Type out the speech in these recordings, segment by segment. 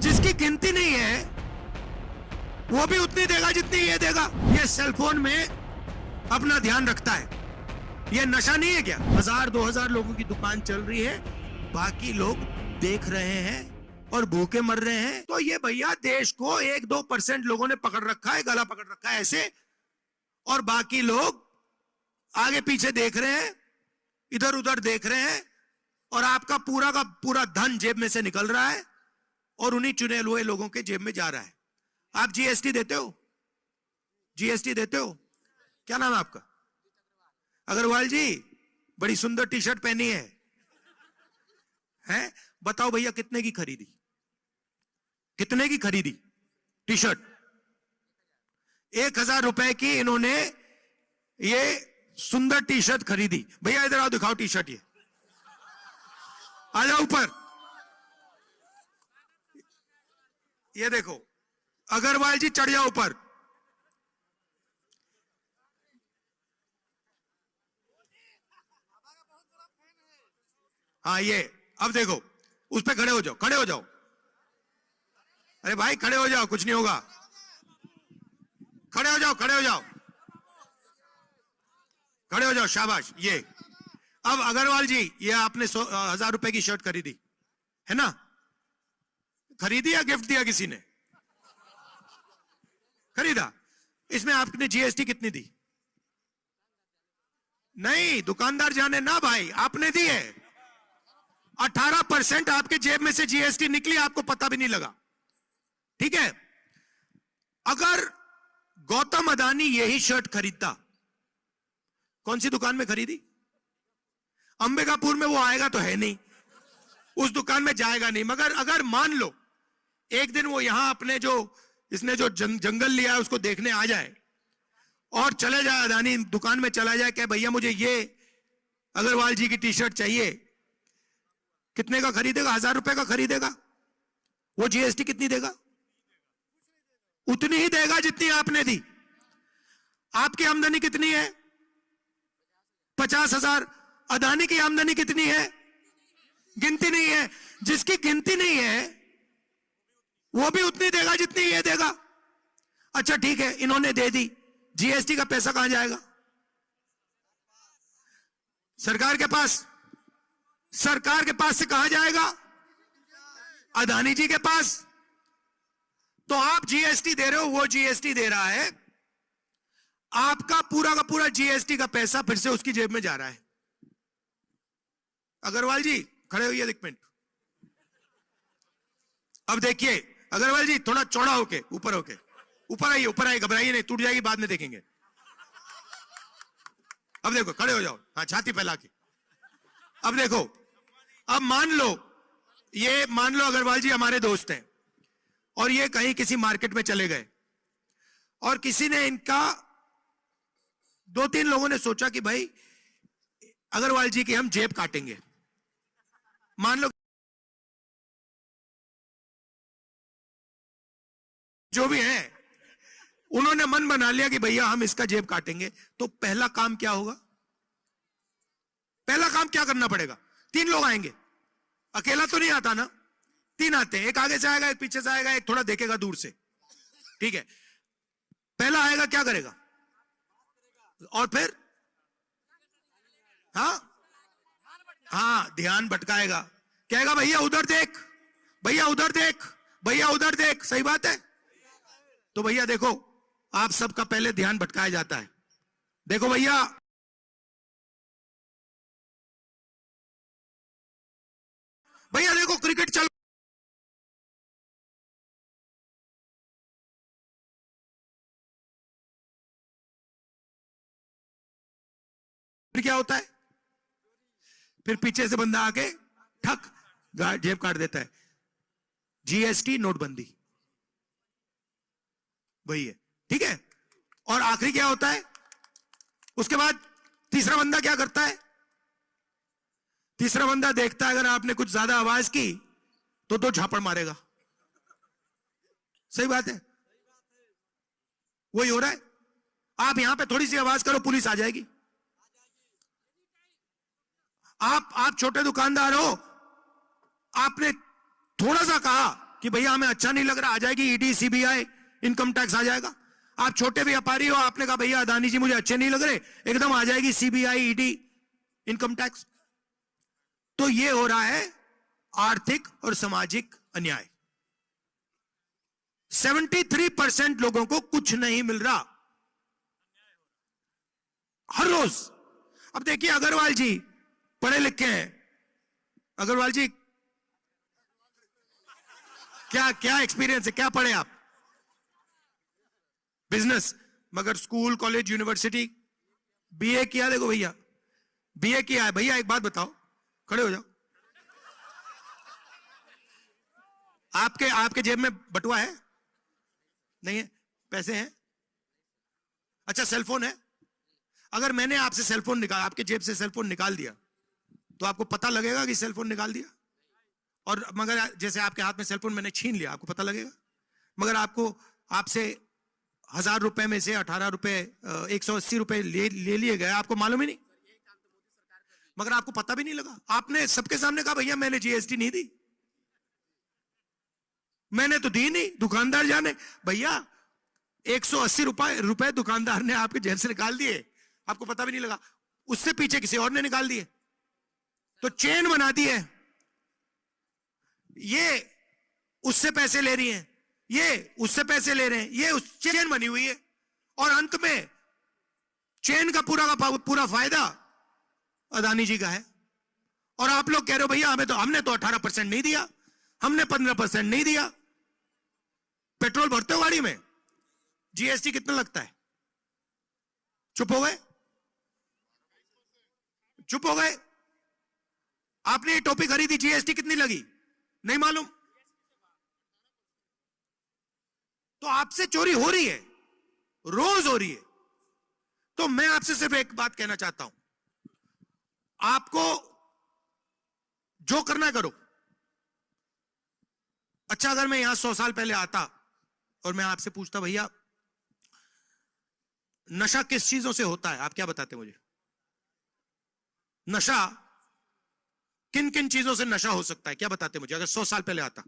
जिसकी गिनती नहीं है वो भी उतनी देगा जितनी ये देगा। ये सेलफोन में अपना ध्यान रखता है, ये नशा नहीं है क्या? 1000-2000 लोगों की दुकान चल रही है, बाकी लोग देख रहे हैं और भूखे मर रहे हैं। तो ये भैया देश को 1-2% लोगों ने पकड़ रखा है, गला पकड़ रखा है ऐसे, और बाकी लोग आगे पीछे देख रहे हैं, इधर उधर देख रहे हैं, और आपका पूरा का पूरा धन जेब में से निकल रहा है और उन्हीं चुने हुए लोगों के जेब में जा रहा है। आप जीएसटी देते हो? जीएसटी देते हो? क्या नाम है आपका? अग्रवाल जी, बड़ी सुंदर टी शर्ट पहनी है, हैं? बताओ भैया कितने की खरीदी? कितने की खरीदी टी शर्ट? 1000 रुपए की इन्होंने ये सुंदर टी शर्ट खरीदी। भैया इधर आओ, दिखाओ टी शर्ट, ये आ जाओ ऊपर। ये देखो, अग्रवाल जी चढ़ जाओ ऊपर। हाँ ये, अब देखो, उस पे खड़े हो जाओ, खड़े हो जाओ। अरे भाई खड़े हो जाओ, कुछ नहीं होगा। खड़े हो जाओ, खड़े हो जाओ, खड़े हो जाओ, शाबाश। ये अब अग्रवाल जी, ये आपने 1000 रुपए की शर्ट खरीदी है ना? खरीदी या गिफ्ट दिया किसी ने? खरीदा। इसमें आपने जीएसटी कितनी दी? नहीं, दुकानदार जाने ना भाई, आपने दी है। 18% आपके जेब में से जीएसटी निकली, आपको पता भी नहीं लगा। ठीक है? अगर गौतम अदानी यही शर्ट खरीदता, कौन सी दुकान में खरीदी? अंबिकापुर में वो आएगा तो है नहीं, उस दुकान में जाएगा नहीं। मगर अगर मान लो एक दिन वो यहां अपने जो इसने जो जंगल लिया है उसको देखने आ जाए और चले जाए, अदानी दुकान में चला जाए, क्या भैया मुझे ये अग्रवाल जी की टी शर्ट चाहिए, कितने का खरीदेगा? 1000 रुपए का खरीदेगा। वो जीएसटी कितनी देगा? उतनी ही देगा जितनी आपने दी। आपकी आमदनी कितनी है? 50,000। अदानी की आमदनी कितनी है? गिनती नहीं है। जिसकी गिनती नहीं है वो भी उतनी देगा जितनी ये देगा। अच्छा ठीक है, इन्होंने दे दी, जीएसटी का पैसा कहां जाएगा? सरकार के पास। सरकार के पास से कहां जाएगा? अदानी जी के पास। तो आप जीएसटी दे रहे हो, वो जीएसटी दे रहा है, आपका पूरा का पूरा जीएसटी का पैसा फिर से उसकी जेब में जा रहा है। अग्रवाल जी खड़े होइए एक मिनट। अब देखिए अग्रवाल जी, थोड़ा चौड़ा होके, ऊपर होके, ऊपर आइए, ऊपर आइए, घबराइए नहीं, टूट जाएगी बाद में देखेंगे। अब देखो, खड़े हो जाओ, हाँ छाती फैला के। अब देखो, अब मान लो अग्रवाल जी हमारे दोस्त हैं और ये कहीं किसी मार्केट में चले गए और किसी ने इनका, 2-3 लोगों ने सोचा कि भाई अग्रवाल जी की हम जेब काटेंगे। मान लो जो भी है, उन्होंने मन बना लिया कि भैया हम इसका जेब काटेंगे। तो पहला काम क्या होगा? पहला काम क्या करना पड़ेगा? 3 लोग आएंगे, अकेला तो नहीं आता ना, 3 आते हैं, एक आगे से आएगा, एक पीछे से आएगा, एक थोड़ा देखेगा दूर से। ठीक है, पहला आएगा क्या करेगा? और फिर हाँ ध्यान भटकाएगा, कहेगा भैया उधर देख, भैया उधर देख, भैया उधर देख। सही बात है। तो भैया देखो, आप सबका पहले ध्यान भटकाया जाता है। देखो भैया, भैया देखो क्रिकेट चल, फिर क्या होता है? फिर पीछे से बंदा आके ठक जेब काट देता है। जीएसटी नोटबंदी वही है। ठीक है, और आखिरी क्या होता है? उसके बाद तीसरा बंदा क्या करता है? तीसरा बंदा देखता है अगर आपने कुछ ज्यादा आवाज की तो 2 झापड़ मारेगा। सही बात है, वही हो रहा है। आप यहां पे थोड़ी सी आवाज करो, पुलिस आ जाएगी। आप छोटे दुकानदार हो, आपने थोड़ा सा कहा कि भैया हमें अच्छा नहीं लग रहा, आ जाएगी ईडी सीबीआई इनकम टैक्स आ जाएगा। आप छोटे व्यापारी हो, आपने कहा भैया अदानी जी मुझे अच्छे नहीं लग रहे, एकदम आ जाएगी सीबीआई ईडी इनकम टैक्स। तो ये हो रहा है आर्थिक और सामाजिक अन्याय। 73% लोगों को कुछ नहीं मिल रहा हर रोज। अब देखिए अग्रवाल जी पढ़े लिखे हैं, अग्रवाल जी क्या क्या एक्सपीरियंस है, क्या पढ़े आप? बिजनेस, मगर स्कूल कॉलेज यूनिवर्सिटी बीए किया? देखो भैया बीए किया है। भैया एक बात बताओ, खड़े हो जाओ, आपके जेब में बटुआ है? नहीं है? पैसे हैं? अच्छा सेलफोन है? अगर मैंने आपसे सेलफोन निकाल, आपके जेब से सेलफोन निकाल दिया तो आपको पता लगेगा कि सेलफोन निकाल दिया? और मगर जैसे आपके हाथ में सेलफोन मैंने छीन लिया, आपको पता लगेगा? मगर आपको आपसे 1000 रुपए में से 18 रुपए 180 रुपए ले लिए गए, आपको मालूम ही नहीं, मगर आपको पता भी नहीं लगा। आपने सबके सामने कहा भैया मैंने जीएसटी नहीं दी, मैंने तो दी नहीं, दुकानदार जाने। भैया 180 रुपए दुकानदार ने आपके जेब से निकाल दिए, आपको पता भी नहीं लगा, उससे पीछे किसी और ने निकाल दिए, तो चेन बना दी है। ये उससे पैसे ले रही हैं, ये उससे पैसे ले रहे हैं, ये उस चेन बनी हुई है, और अंत में चेन का पूरा फायदा अदानी जी का है। और आप लोग कह रहे हो भैया हमने तो 18% नहीं दिया, हमने 15% नहीं दिया। पेट्रोल भरते हो गाड़ी में, जीएसटी कितना लगता है? चुप हो गए, चुप हो गए। आपने ये टोपी खरीदी, जीएसटी कितनी लगी? नहीं मालूम। तो आपसे चोरी हो रही है, रोज हो रही है। तो मैं आपसे सिर्फ एक बात कहना चाहता हूं, आपको जो करना है करो। अच्छा अगर मैं यहां 100 साल पहले आता और मैं आपसे पूछता भैया नशा किस चीजों से होता है, आप क्या बताते मुझे? नशा किन किन चीजों से नशा हो सकता है, क्या बताते मुझे? अगर 100 साल पहले आता,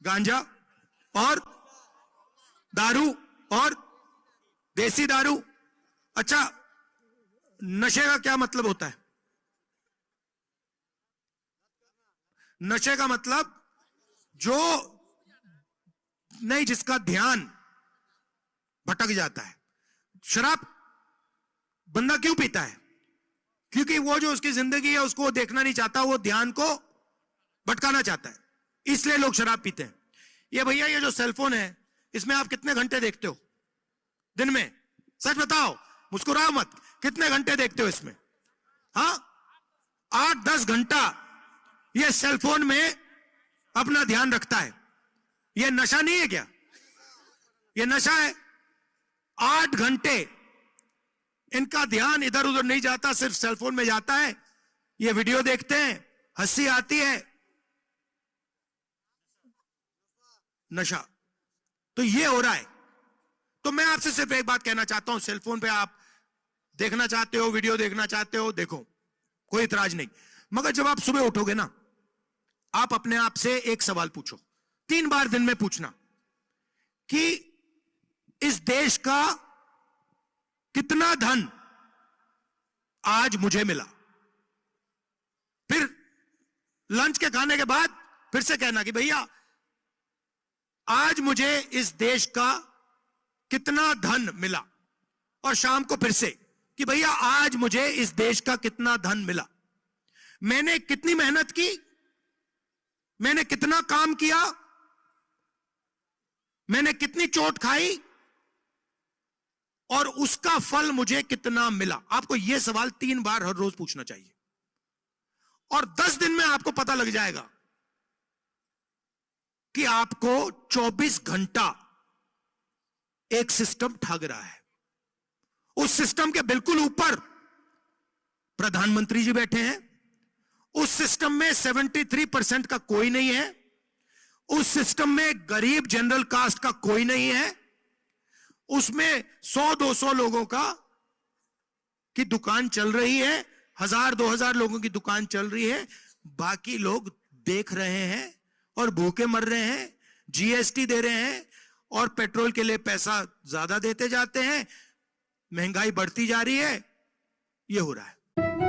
गांजा और दारू और देसी दारू। अच्छा नशे का क्या मतलब होता है? नशे का मतलब जो नहीं, जिसका ध्यान भटक जाता है। शराब बंदा क्यों पीता है? क्योंकि वो जो उसकी जिंदगी है उसको देखना नहीं चाहता, वो ध्यान को भटकाना चाहता है, इसलिए लोग शराब पीते हैं। ये भैया ये जो सेलफोन है इसमें आप कितने घंटे देखते हो दिन में? सच बताओ, मुस्कुराओ मत, कितने घंटे देखते हो इसमें? हाँ 8-10 घंटा ये सेलफोन में अपना ध्यान रखता है। ये नशा नहीं है क्या? ये नशा है। 8 घंटे इनका ध्यान इधर उधर नहीं जाता, सिर्फ सेलफोन में जाता है। ये वीडियो देखते हैं, हंसी आती है, नशा। तो ये हो रहा है। तो मैं आपसे सिर्फ एक बात कहना चाहता हूं, सेलफोन पे आप देखना चाहते हो, वीडियो देखना चाहते हो, देखो, कोई इतराज नहीं। मगर जब आप सुबह उठोगे ना, आप अपने आप से एक सवाल पूछो, 3 बार दिन में पूछना कि इस देश का कितना धन आज मुझे मिला। फिर लंच के खाने के बाद फिर से कहना कि भैया आज मुझे इस देश का कितना धन मिला, और शाम को फिर से कि भैया आज मुझे इस देश का कितना धन मिला। मैंने कितनी मेहनत की, मैंने कितना काम किया, मैंने कितनी चोट खाई, और उसका फल मुझे कितना मिला। आपको यह सवाल 3 बार हर रोज पूछना चाहिए, और 10 दिन में आपको पता लग जाएगा कि आपको 24 घंटा एक सिस्टम ठग रहा है। उस सिस्टम के बिल्कुल ऊपर प्रधानमंत्री जी बैठे हैं, उस सिस्टम में 73% का कोई नहीं है, उस सिस्टम में गरीब जनरल कास्ट का कोई नहीं है, उसमें 100-200 लोगों का की दुकान चल रही है, 1000-2000 लोगों की दुकान चल रही है, बाकी लोग देख रहे हैं और भूखे मर रहे हैं, जीएसटी दे रहे हैं और पेट्रोल के लिए पैसा ज्यादा देते जाते हैं, महंगाई बढ़ती जा रही है, ये हो रहा है।